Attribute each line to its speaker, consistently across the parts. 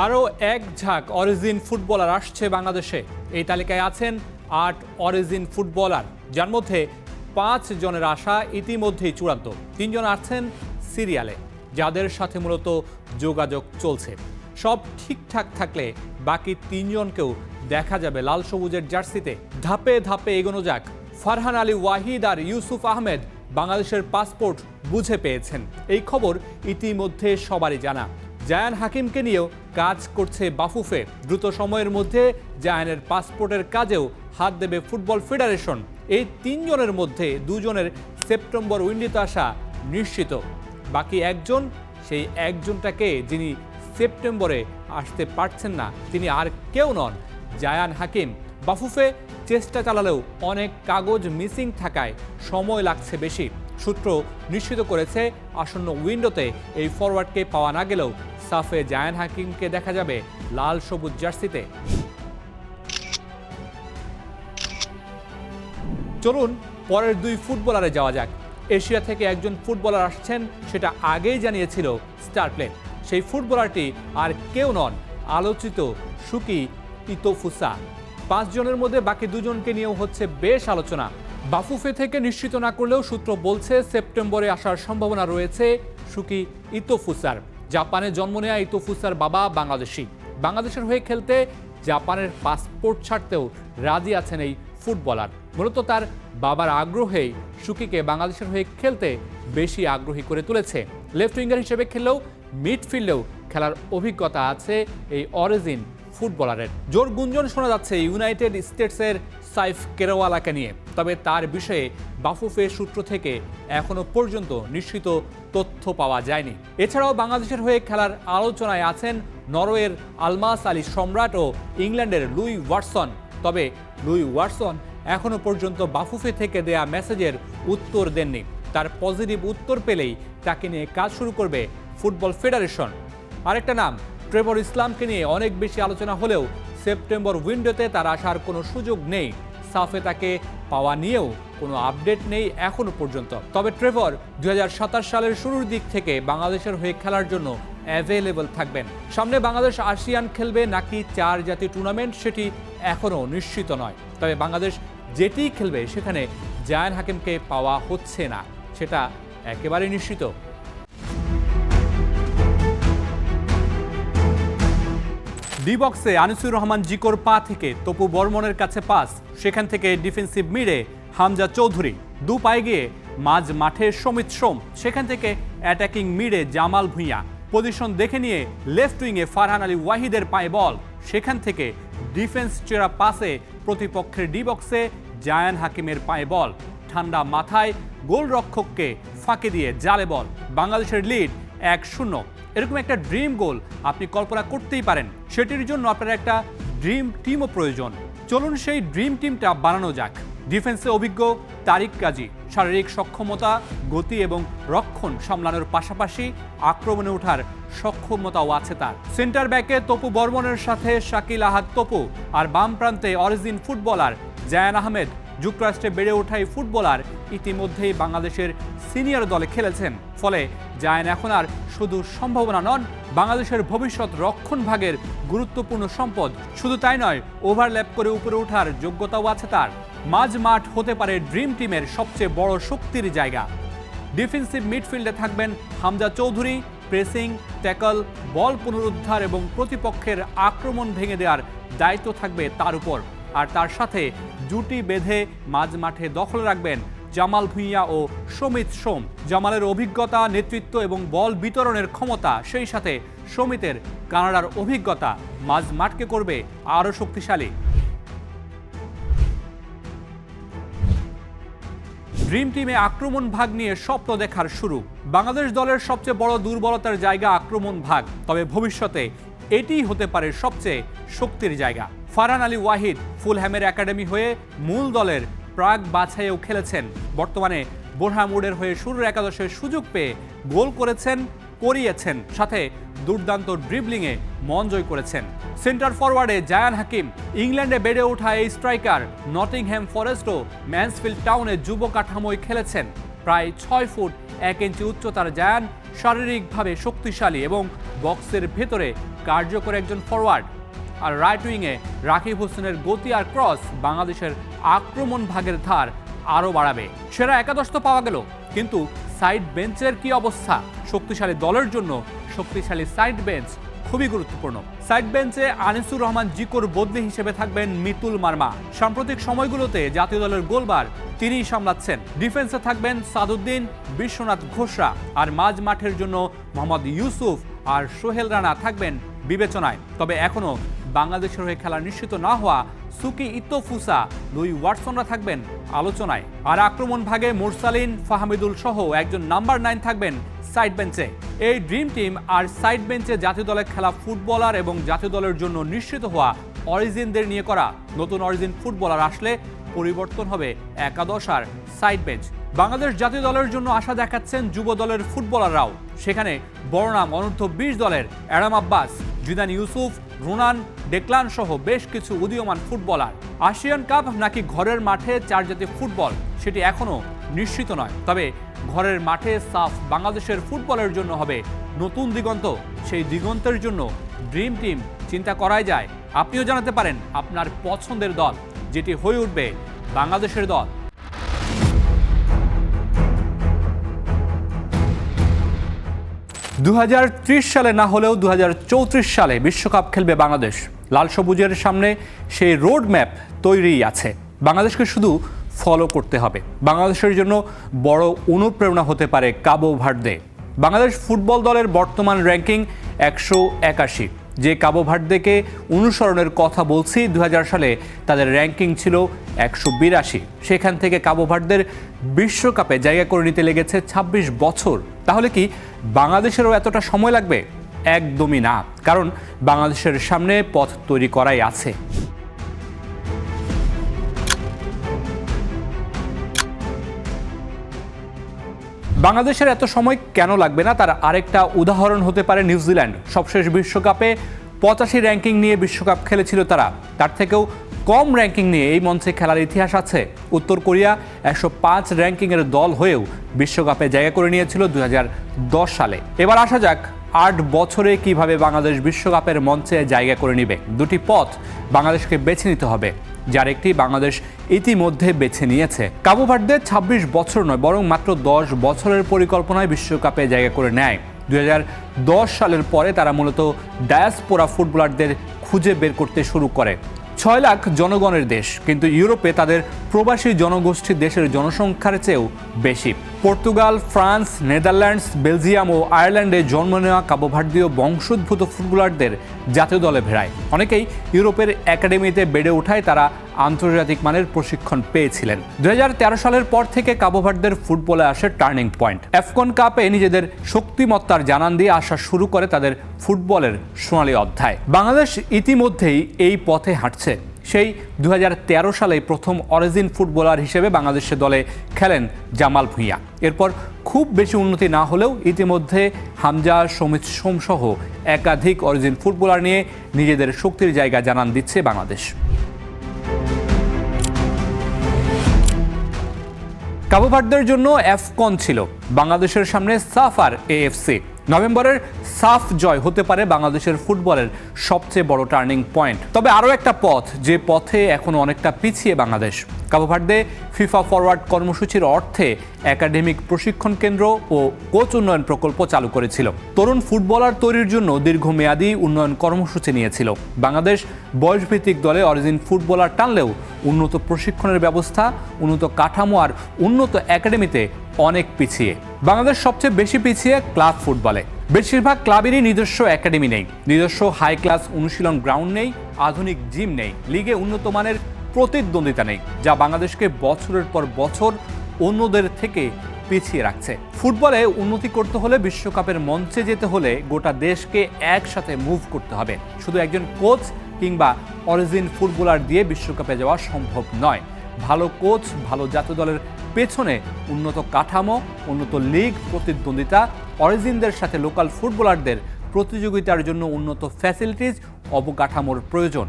Speaker 1: আরও এক ঝাঁক অরিজিন ফুটবলার আসছে বাংলাদেশে। এই তালিকায় আছেন ৮ অরিজিন ফুটবলার, যার মধ্যে ৫ জনের আশা ইতিমধ্যেই চূড়ান্ত। ৩ জন আছেন সিরিয়ালে, যাদের সাথে মূলত যোগাযোগ চলছে। সব ঠিকঠাক থাকলে বাকি ৩ জনকেও দেখা যাবে লাল সবুজের জার্সিতে। ধাপে ধাপে এগোনো যাক। ফারহান আলী ওয়াহিদ আর ইউসুফ আহমেদ বাংলাদেশের পাসপোর্ট বুঝে পেয়েছেন। এই খবর ইতিমধ্যে সবারই জানা। জায়ান হাকিমকে নিয়েও কাজ করছে বাফুফে। দ্রুত সময়ের মধ্যে জায়ানের পাসপোর্টের কাজেও হাত দেবে ফুটবল ফেডারেশন। এই ৩ জনের মধ্যে ২ জনের সেপ্টেম্বর উইন্ডোতে আসা নিশ্চিত। বাকি একজন, সেই একজনটাকে যিনি সেপ্টেম্বরে আসতে পারছেন না, তিনি আর কেউ নন, জায়ান হাকিম। বাফুফে চেষ্টা চালালেও অনেক কাগজ মিসিং থাকায় সময় লাগছে বেশি। সূত্র নিশ্চিত করেছে আসন্ন উইন্ডোতে এই ফরওয়ার্ডকে পাওয়া না গেলেও সাফে জায়ান হাকিমকে দেখা যাবে লাল সবুজ জার্সিতে। চলুন পরের 2 ফুটবলারে যাওয়া যাক। এশিয়া থেকে একজন ফুটবলার আসছেন, সেটা আগেই জানিয়েছিল স্টার প্লে। সেই ফুটবলারটি আর কেউ নন, আলোচিত সুকি ইতোফুসা। 5 জনের মধ্যে বাকি 2 জনকে নিয়েও হচ্ছে বেশ আলোচনা। বাফুফে থেকে নিশ্চিত না করলেও সূত্র বলছে সেপ্টেম্বরে আসার সম্ভাবনা রয়েছে সুকি ইতোফুসার। জাপানে জন্ম নেওয়া ইতোফুসার বাবা বাংলাদেশি। বাংলাদেশের হয়ে খেলতে জাপানের পাসপোর্ট ছাড়তেও রাজি আছেন এই ফুটবলার। মূলত তার বাবার আগ্রহেই সুকিকে বাংলাদেশের হয়ে খেলতে বেশি আগ্রহী করে তুলেছে। লেফট উইঙ্গার হিসেবে খেললেও মিডফিল্ডেও খেলার অভিজ্ঞতা আছে এই অরিজিন ফুটবলারের। জোর গুঞ্জন শোনা যাচ্ছে ইউনাইটেড স্টেটসের সাইফ কেরওয়ালাকে নিয়ে, তবে তার বিষয়ে বাফুফে সূত্র থেকে এখনো পর্যন্ত নিশ্চিত তথ্য পাওয়া যায়নি। এছাড়াও বাংলাদেশের হয়ে খেলার আলোচনায় আছেন নরওয়ের আলমাস আলী সম্রাট ও ইংল্যান্ডের লুই ওয়াটসন। তবে লুই ওয়াটসন এখনো পর্যন্ত বাফুফে থেকে দেয়া মেসেজের উত্তর দেননি। তার পজিটিভ উত্তর পেলেই তাকে নিয়ে কাজ শুরু করবে ফুটবল ফেডারেশন। আরেকটা নাম ট্রেভর ইসলামকে নিয়ে অনেক বেশি আলোচনা হলেও সেপ্টেম্বর উইন্ডোতে তার আসার কোনো সুযোগ নেই। সাফে তাকে পাওয়া নিয়েও কোনো আপডেট নেই এখনো পর্যন্ত। তবে ট্রেভর 2027 সালের শুরুর দিক থেকে বাংলাদেশের হয়ে খেলার জন্য অ্যাভেলেবল থাকবেন। সামনে বাংলাদেশ আসিয়ান খেলবে নাকি 4 জাতীয় টুর্নামেন্ট, সেটি এখনও নিশ্চিত নয়। তবে বাংলাদেশ যেটি খেলবে সেখানে জায়ান হাকিমকে পাওয়া হচ্ছে না, সেটা একেবারে নিশ্চিত। ডি বক্সে আনিসুর রহমান জিকোর পা থেকে তপু বর্মনের কাছে পাস, সেখান থেকে ডিফেন্সিভ মিডে হামজা চৌধুরী, 2 পায়ে গিয়ে মাঝ মাঠে সমিত সোম, সেখান থেকে অ্যাটাকিং মিডে জামাল ভুঁইয়া, পজিশন দেখে নিয়ে লেফট উইংয়ে ফারহান আলী ওয়াহিদের পায়ে বল, সেখান থেকে ডিফেন্স চেরা পাসে প্রতিপক্ষের ডি বক্সে জায়ান হাকিমের পায়ে বল, ঠান্ডা মাথায় গোলরক্ষককে ফাঁকে দিয়ে জালে বল। বাংলাদেশের লিড 1-0। এরকম একটা ড্রিম গোল আপনি কল্পনা করতেই পারেন। সেটির জন্য আপনার একটা ড্রিম টিমও প্রয়োজন। চলুন সেই ড্রিম টিমটা বানানো যাক। ডিফেন্সে অভিজ্ঞ তারিক কাজী, শারীরিক সক্ষমতা, গতি এবং রক্ষণ সামলানোর পাশাপাশি আক্রমণে ওঠার সক্ষমতাও আছে তার। সেন্টার ব্যাকে তপু বর্মনের সাথে শাকিল আহাদ তপু, আর বাম প্রান্তে অরিজিন ফুটবলার জায়ান আহমেদ। যুক্তরাষ্ট্রে বেড়ে ওঠা এই ফুটবলার ইতিমধ্যেই বাংলাদেশের সিনিয়র দলে খেলেছেন। ফলে জায়ান এখন আর শুধু সম্ভাবনা নন, বাংলাদেশের ভবিষ্যৎ রক্ষণ ভাগের গুরুত্বপূর্ণ সম্পদ। শুধু তাই নয়, ওভারল্যাপ করে উপরে ওঠার যোগ্যতাও আছে তার। মাঝ মাঠ হতে পারে ড্রিম টিমের সবচেয়ে বড় শক্তির জায়গা। ডিফেন্সিভ মিডফিল্ডে থাকবেন হামজা চৌধুরী, প্রেসিং, ট্যাকল, বল পুনরুদ্ধার এবং প্রতিপক্ষের আক্রমণ ভেঙে দেওয়ার দায়িত্ব থাকবে তার উপর। আর তার সাথে জুটি বেঁধে মাঝ মাঠে দখল রাখবেন জামাল ভুঁইয়া ও সমিত সোম। জামালের অভিজ্ঞতা, নেতৃত্ব এবং বল বিতরণের ক্ষমতা, সেই সাথে সমিতের কানাডার অভিজ্ঞতা মাঝ মাঠকে করবে আরও শক্তিশালী। ড্রিম টিমে আক্রমণ ভাগ নিয়ে স্বপ্ন দেখার শুরু। বাংলাদেশ দলের সবচেয়ে বড় দুর্বলতার জায়গা আক্রমণ ভাগ, তবে ভবিষ্যতে এটিই হতে পারে সবচেয়ে শক্তির জায়গা। ফারহান আলী ওয়াহিদ ফুলহ্যামের একাডেমি হয়ে মূল দলের প্রাক বাছাইয়েও খেলেছেন। বর্তমানে বোরহামউডের হয়ে শুরুর একাদশের সুযোগ পেয়ে গোল করেছেন, করিয়েছেন, সাথে দুর্দান্ত ড্রিবলিংয়ে মন জয় করেছেন। সেন্টার ফরওয়ার্ডে জায়ান হাকিম। ইংল্যান্ডে বেড়ে ওঠা এই স্ট্রাইকার নটিংহ্যাম ফরেস্ট ও ম্যানসফিল্ড টাউনে যুব কাঠামোয় খেলেছেন। প্রায় 6 ফুট 1 ইঞ্চি উচ্চতার জায়ান শারীরিকভাবে শক্তিশালী এবং বক্সের ভেতরে কার্যকর একজন ফরওয়ার্ড। আর রাইট উইংয়ে রাকিব হোসেনের গতি আর ক্রস বাংলাদেশের আক্রমণ ভাগের ধার আরও বাড়াবে। সেরা একাদশ তো পাওয়া গেল, কিন্তু সাইড বেঞ্চের কি অবস্থা? শক্তিশালী দলের জন্য শক্তিশালী সাইড বেঞ্চ খুবই গুরুত্বপূর্ণ। সাইড বেঞ্চে আনিসুর রহমান জিকোর বদলি হিসেবে থাকবেন মিতুল মার্মা। সাম্প্রতিক সময়গুলোতে জাতীয় দলের গোলবার তিনিই সামলাচ্ছেন। ডিফেন্সে থাকবেন সাদউদ্দিন, বিশ্বনাথ ঘোষরা, আর মাঝ মাঠের জন্য মোহাম্মদ ইউসুফ আর সোহেল রানা থাকবেন বিবেচনায়। তবে এখনও বাংলাদেশের হয়ে খেলা নিশ্চিত না হওয়া সুকি ইতোফুসা, লুই ওয়াটসনরা থাকবেন আলোচনায়। আর আক্রমণ ভাগে মুরসালিন, ফাহমিদুল সহ একজন নাম্বার 9 থাকবেন সাইড বেঞ্চে। এই ড্রিম টিম আর সাইড বেঞ্চে জাতীয় দলে খেলা ফুটবলার এবং জাতীয় দলের জন্য নিশ্চিত হওয়া অরিজিনদের নিয়ে করা। নতুন অরিজিন ফুটবলার আসলে পরিবর্তন হবে একাদশ আর সাইড বেঞ্চ। বাংলাদেশ জাতীয় দলের জন্য আশা দেখাচ্ছেন যুব দলের ফুটবলাররাও। সেখানে বড় নাম অনূর্ধ্ব 20 দলের Adam Abbas, Zidan Yusuf, Ronan, Declan সহ বেশ কিছু উদীয়মান ফুটবলার। আসিয়ান কাপ নাকি ঘরের মাঠে চার জাতীয় ফুটবল, সেটি এখনও নিশ্চিত নয়। তবে ঘরের মাঠে সাফ বাংলাদেশের ফুটবলের জন্য হবে নতুন দিগন্ত। সেই দিগন্তের জন্য ড্রিম টিম চিন্তা করাই যায়। আপনিও জানাতে পারেন আপনার পছন্দের দল, যেটি হয়ে উঠবে বাংলাদেশের দল। 2030 সালে না হলেও 2034 সালে বিশ্বকাপ খেলবে বাংলাদেশ। লাল সবুজের সামনে সেই রোড ম্যাপ তৈরিই আছে। বাংলাদেশকে শুধু ফলো করতে হবে। বাংলাদেশের জন্য বড় অনুপ্রেরণা হতে পারে কাবো ভার্দে। বাংলাদেশ ফুটবল দলের বর্তমান র্যাঙ্কিং 181। যে কাবো ভার্দেকে অনুসরণের কথা বলছি, 2000 সালে তাদের র্যাঙ্কিং ছিল 182। সেখান থেকে কাবো ভার্দের বিশ্বকাপে জায়গা করে নিতে লেগেছে 26 বছর। তাহলে কি বাংলাদেশেরও এতটা সময় লাগবে? একদমই না, কারণ বাংলাদেশের সামনে পথ তৈরি করাই আছে। বাংলাদেশের এত সময় কেন লাগবে না তার আরেকটা উদাহরণ হতে পারে নিউজিল্যান্ড। সবশেষ বিশ্বকাপে 85 র্যাঙ্কিং নিয়ে বিশ্বকাপ খেলেছিল তারা। তার থেকেও কম র্যাঙ্কিং নিয়ে এই মঞ্চে খেলার ইতিহাস আছে। উত্তর কোরিয়া 105 র্যাঙ্কিংয়ের দল হয়েও বিশ্বকাপে জায়গা করে নিয়েছিল 2010 সালে। এবার আসা যাক 8 বছরে কিভাবে বাংলাদেশ বিশ্বকাপের মঞ্চে জায়গা করে নেবে। দুটি পথ বাংলাদেশকে বেছে নিতে হবে, যার একটি বাংলাদেশ ইতিমধ্যে বেছে নিয়েছে। কাবো ভার্দে 26 বছর নয়, বরং মাত্র 10 বছরের পরিকল্পনায় বিশ্বকাপে জায়গা করে নেয়। 2010 সালের পরে তারা মূলত ডায়াসপোরা ফুটবলারদের খুঁজে বের করতে শুরু করে। 6 লাখ জনগণের দেশ, কিন্তু ইউরোপে তাদের প্রবাসী জনগোষ্ঠী দেশের জনসংখ্যার চেয়েও বেশি। পর্তুগাল, ফ্রান্স, নেদারল্যান্ডস, বেলজিয়াম ও আয়ারল্যান্ডে জন্ম নেওয়া কাবো ভার্দীয় বংশোদ্ভূত ফুটবলারদের জাতীয় দলে ভেড়ায়। অনেকেই ইউরোপের একাডেমিতে বেড়ে ওঠায় তারা আন্তর্জাতিক মানের প্রশিক্ষণ পেয়েছিলেন। 2013 সালের পর থেকে কাবো ভার্দের ফুটবলে আসে টার্নিং পয়েন্ট। আফকন কাপে নিজেদের শক্তিমত্তার জানান দিয়ে আসা শুরু করে তাদের ফুটবলের সোনালী অধ্যায়। বাংলাদেশ ইতিমধ্যেই এই পথে হাঁটছে। সেই 2013 সালে প্রথম অরিজিন ফুটবলার হিসেবে বাংলাদেশের দলে খেলেন জামাল ভুঁইয়া। এরপর খুব বেশি উন্নতি না হলেও ইতিমধ্যে হামজা, সমিত সোম সহ একাধিক অরিজিন ফুটবলার নিয়ে নিজেদের শক্তির জায়গা জানান দিচ্ছে বাংলাদেশ। কাবো ভার্দের জন্য আফকন ছিল, বাংলাদেশের সামনে সাফ আর এএফসি। নভেম্বরের সাফ জয় হতে পারে বাংলাদেশের ফুটবলের সবচেয়ে বড় টার্নিং পয়েন্ট। তবে আরও একটা পথ, যে পথে এখনো অনেকটা পিছিয়ে বাংলাদেশ। কাবো ভার্দে ফিফা ফরওয়ার্ড কর্মসূচির অর্থে একাডেমিক প্রশিক্ষণ কেন্দ্র ও কোচ উন্নয়ন প্রকল্প চালু করেছিল। তরুণ ফুটবলার তৈরির জন্য দীর্ঘমেয়াদী উন্নয়ন কর্মসূচি নিয়েছিল। বাংলাদেশ বয়সভিত্তিক দলে অরিজিন ফুটবলার টানলেও উন্নত প্রশিক্ষণের ব্যবস্থা, উন্নত কাঠামো আর উন্নত একাডেমিতে অনেক পিছিয়ে। বাংলাদেশ সবচেয়ে বেশি পিছিয়ে ক্লাব ফুটবলে। বেশিরভাগ ক্লাবেরই নিজস্ব একাডেমি নেই, নিজস্ব হাই ক্লাস অনুশীলন গ্রাউন্ড নেই, আধুনিক জিম নেই, লিগে উন্নত মানের প্রতিদ্বন্দ্বিতা নেই, যা বাংলাদেশকে বছরের পর বছর অন্যদের থেকে পিছিয়ে রাখছে। ফুটবলে উন্নতি করতে হলে, বিশ্বকাপের মঞ্চে যেতে হলে গোটা দেশকে একসাথে মুভ করতে হবে। শুধু একজন কোচ কিংবা অরিজিন ফুটবলার দিয়ে বিশ্বকাপে যাওয়া সম্ভব নয়। ভালো কোচ, ভালো জাতীয় দলের পেছনে উন্নত কাঠামো, উন্নত লিগ, প্রতিদ্বন্দ্বিতা, অরিজিনদের সাথে লোকাল ফুটবলারদের প্রতিযোগিতার জন্য উন্নত ফ্যাসিলিটিস, অবকাঠামোর প্রয়োজন।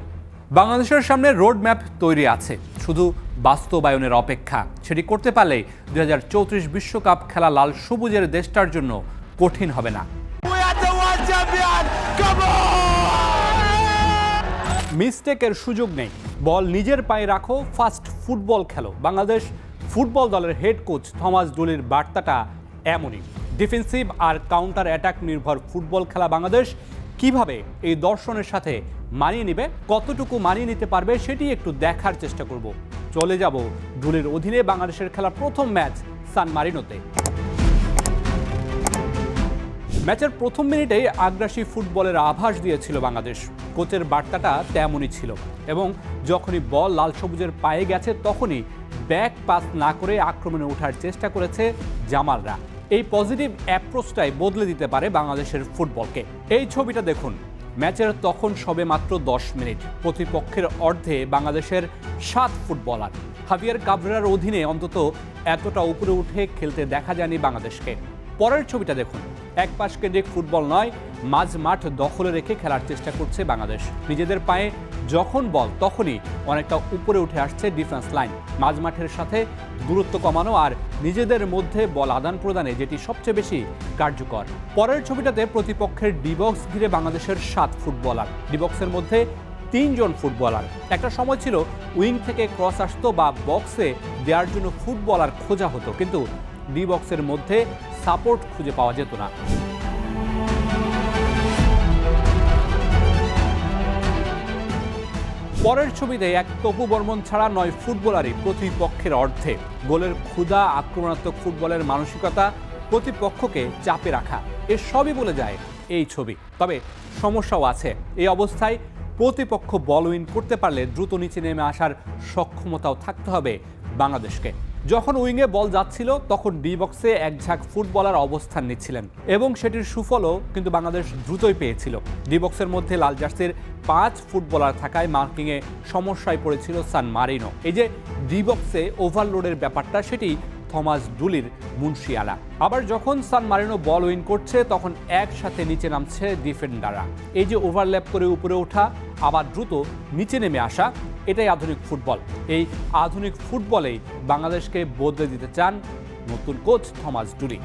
Speaker 1: বাংলাদেশের সামনে রোড ম্যাপ তৈরি আছে, শুধু বাস্তবায়নের অপেক্ষা। সেটি করতে পারলেই 2034 বিশ্বকাপ খেলা লাল সবুজের দেশটার জন্য কঠিন হবে না। মিস্টেকের সুযোগ নেই, বল নিজের পায়ে রাখো, ফাস্ট ফুটবল খেলো। বাংলাদেশ ফুটবল দলের হেড কোচ থমাস ডুলির বার্তাটা এমনই। ডিফেন্সিভ আর কাউন্টার অ্যাটাক নির্ভর ফুটবল খেলা বাংলাদেশ কিভাবে এই দর্শনের সাথে মানিয়ে নেবে, কতটুকু মানিয়ে নিতে পারবে সেটি একটু দেখার চেষ্টা করব। চলে যাব ডুলির অধীনে বাংলাদেশের খেলা প্রথম ম্যাচ সান মারিনোতে। ম্যাচের প্রথম মিনিটেই আগ্রাসী ফুটবলের আভাস দিয়েছিল বাংলাদেশ। কোচের বার্তাটা তেমনই ছিল এবং যখনই বল লাল সবুজের পায়ে গেছে তখনই ব্যাক পাস না করে আক্রমণে ওঠার চেষ্টা করেছে জামালরা। এই পজিটিভ অ্যাপ্রোচটাই বদলে দিতে পারে বাংলাদেশের ফুটবলকে। এই ছবিটা দেখুন, ম্যাচের তখন সবে মাত্র 10 মিনিট। প্রতিপক্ষের অর্ধে বাংলাদেশের 7 ফুটবলার। হাভিয়ার কাবরেরার অধীনে অন্তত এতটা উপরে উঠে খেলতে দেখা যায়নি বাংলাদেশকে। পরের ছবিটা দেখুন, এক পাশ কেন্দ্রিক ফুটবল নয়, মাঝ মাঠ দখলে রেখে খেলার চেষ্টা করছে বাংলাদেশ। নিজেদের পায়ে যখন বল তখনই অনেকটা উপরে উঠে আসছে ডিফেন্স লাইন। মাঝ মাঠের সাথে দূরত্ব কমানো আর নিজেদের মধ্যে বল আদান প্রদানে যেটি সবচেয়ে বেশি কার্যকর। পরের ছবিটাতে প্রতিপক্ষের ডিবক্স ঘিরে বাংলাদেশের 7 ফুটবলার। ডিবক্সের মধ্যে 3 জন ফুটবলার। একটা সময় ছিল উইং থেকে ক্রস আসতো বা বক্সে দেওয়ার জন্য ফুটবলার খোঁজা হতো, কিন্তু ডি বক্সের মধ্যে সাপোর্ট খুঁজে পাওয়া যেত না। পরের ছবিতে এক তপু বর্মন ছাড়া 9 ফুটবলারই প্রতিপক্ষের অর্ধে। গোলের ক্ষুধা, আক্রমণাত্মক ফুটবলের মানসিকতা, প্রতিপক্ষকে চাপে রাখা, এ সবই বলে যায় এই ছবি। তবে সমস্যাও আছে। এই অবস্থায় প্রতিপক্ষ বল উইন করতে পারলে দ্রুত নিচে নেমে আসার সক্ষমতাও থাকতে হবে বাংলাদেশকে। যখন উইংয়ে বল যাচ্ছিল তখন ডি বক্সে এক ঝাঁক ফুটবলার অবস্থান নিচ্ছিলেন এবং সেটির সুফলও কিন্তু বাংলাদেশ দ্রুতই পেয়েছিল। ডি বক্সের মধ্যে লাল জার্সির 5 ফুটবলার থাকায় মার্কিংয়ে সমস্যায় পড়েছিল সান মারিনো। এই যে ডি বক্সে ওভারলোডের ব্যাপারটা, সেটি থমাস ডুলির মুন্সিয়ালা। আবার যখন সান মারিনো বল উইন করছে তখন একসাথে নিচে নামছে ডিফেন্ডাররা। এই যে ওভারল্যাপ করে উপরে ওঠা আবার দ্রুত নিচে নেমে আসা, এটাই আধুনিক ফুটবল। এই আধুনিক ফুটবলেই বাংলাদেশকে বদলে দিতে চান নতুন কোচ থমাস ডুলি।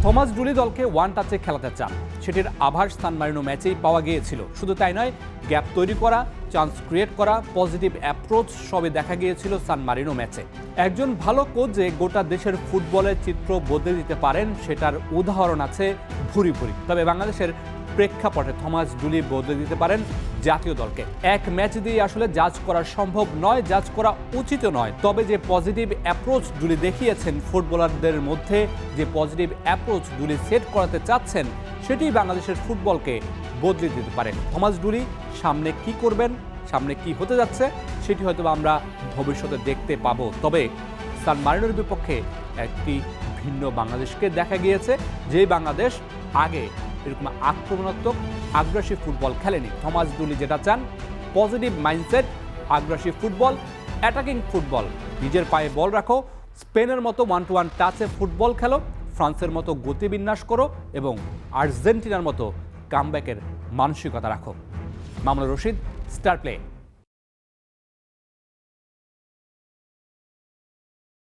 Speaker 1: থমাস ডুলি দলকে ওয়ান টাচে খেলাতে চান, সেটির আভাস সান মারিনো ম্যাচেই পাওয়া গিয়েছিল। শুধু তাই নয়, গ্যাপ তৈরি করা, চান্স ক্রিয়েট করা, পজিটিভ অ্যাপ্রোচ সবে দেখা গিয়েছিল সান মারিনো ম্যাচে। একজন ভালো কোচ যে গোটা দেশের ফুটবলের চিত্র বদলে দিতে পারেন সেটার উদাহরণ আছে ভুরি ভুরি। তবে বাংলাদেশের প্রেক্ষাপটে থমাস ডুলি বদলে দিতে পারেন জাতীয় দলকে। এক ম্যাচ দিয়ে আসলে জাজ করা সম্ভব নয়, জাজ করা উচিত নয়। তবে যে পজিটিভ অ্যাপ্রোচ ডুলি দেখিয়েছেন ফুটবলারদের মধ্যে, যে পজিটিভ অ্যাপ্রোচ ডুলি সেট করাতে চাচ্ছেন, সেটি বাংলাদেশের ফুটবলকে বদলে দিতে পারে। থমাস ডুলি সামনে কি করবেন, সামনে কি হতে যাচ্ছে, সেটি হয়তো আমরা ভবিষ্যতে দেখতে পাবো। তবে সান মারিনোর বিপক্ষে একটি ভিন্ন বাংলাদেশকে দেখা গিয়েছে, যে বাংলাদেশ আগে এরকম আক্রমণাত্মক আগ্রাসী ফুটবল খেলেনি। থমাস ডুলি যেটা চান, পজিটিভ মাইন্ডসেট, আগ্রাসী ফুটবল, অ্যাটাকিং ফুটবল। নিজের পায়ে বল রাখো, স্পেনের মতো 1-to-1 টাচে ফুটবল খেলো, ফ্রান্সের মতো গতিবিন্যাস করো এবং আর্জেন্টিনার মতো কামব্যাকের মানসিকতা রাখো। Mamunur Rashid, star play.